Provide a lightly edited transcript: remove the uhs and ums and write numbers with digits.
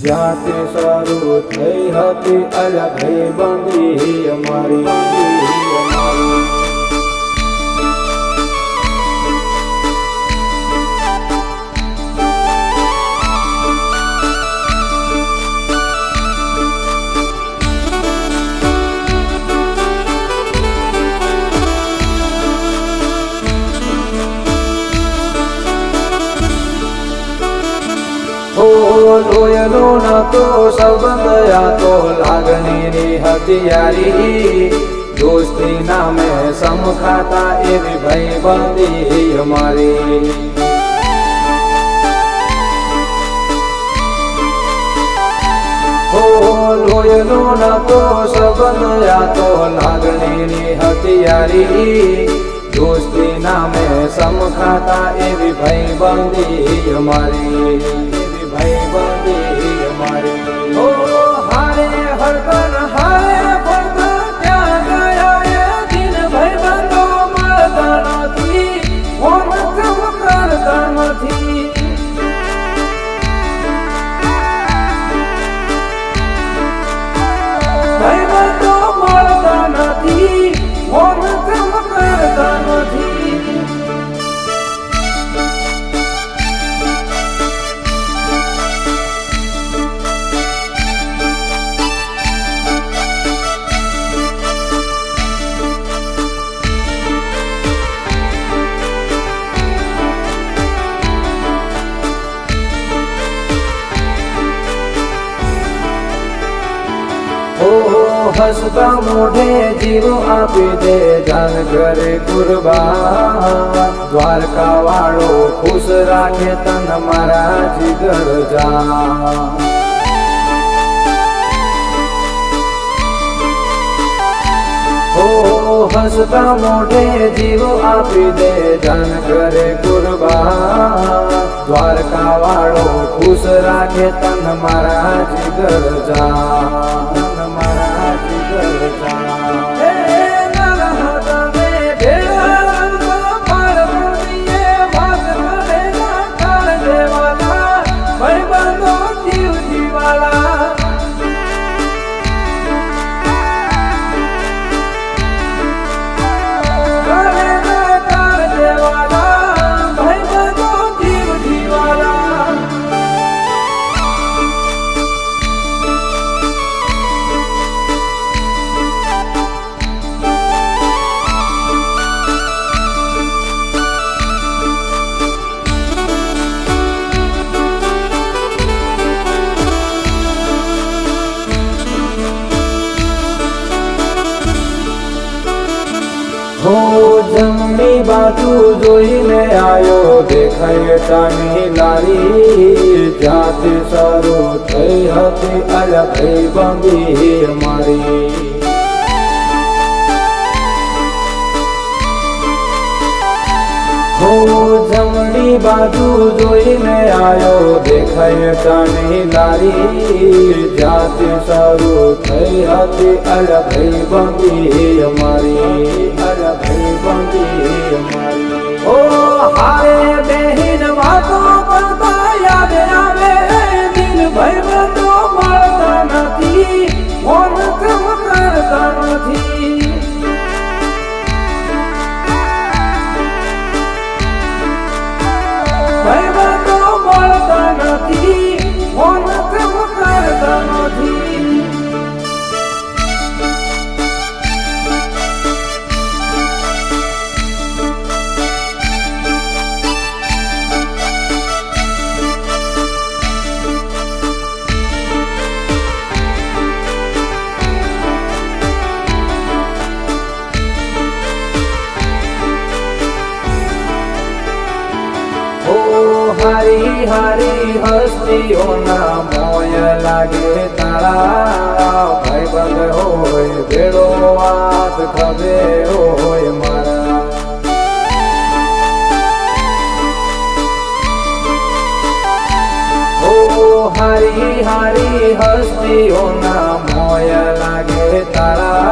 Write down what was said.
જ્યાંથી શરૂ થઈ હતી અલગ બંદી અમારી લોયલો નતો સંબંધ આ તો લાગણીની હથિયારી દોસ્તી નામે સમખાતા એવી ભાઈબંધી અમારી લોયલો નતો સંબંધ આ તો લાગણીની હથિયારી દોસ્તી નામે સમખાતા એવી ભાઈબંધી અમારી ભાઈબંધી અમારી ઓ હારે હરકન હારે ફરતા ત્યાં ગયા એ દિન ભાઈબંધો મળતા નથી ઓમ કમ કરતા નથી ભાઈબંધો મળતા નથી ઓમ કમ કરતા નથી હસતા મોઢે જીવ આપી દે જાન કરે કુરબાન દ્વારકા વાળો ખુશ રાખે તન મારા જીગર જા હસતા મોઢે જીવ આપી દે જાન કરે કુરબાન દ્વારકા વાળો ખુશ રાખે તન મારા જીગર જા જમણી બાજુ જોઈને આયો દેખાય તાની લારી જ્યાંથી શરૂ થઈ હતી અલગ બંદી અમારી જમણી બાજુ જોઈને આયો દેખાય તાની લારી જ્યાંથી શરૂ થઈ હતી અલગ બંદી અમારી અલગ બંદી અમારી ઓ હારે બેહીન વાતો કરતા યાદ આવે દિન ભાઈબંધો મળતા નથી ઓમ કમ કરતા નથી ભાઈબંધો મળતા નથી ઓમ કમ કરતા નથી હારી હારી હસ્તીઓના મોય લાગે તારા ભાઈબંધ હોય ભેળો વાત ખબે હોય મારા હારી હારી હસ્તીઓના મોય લાગે તારા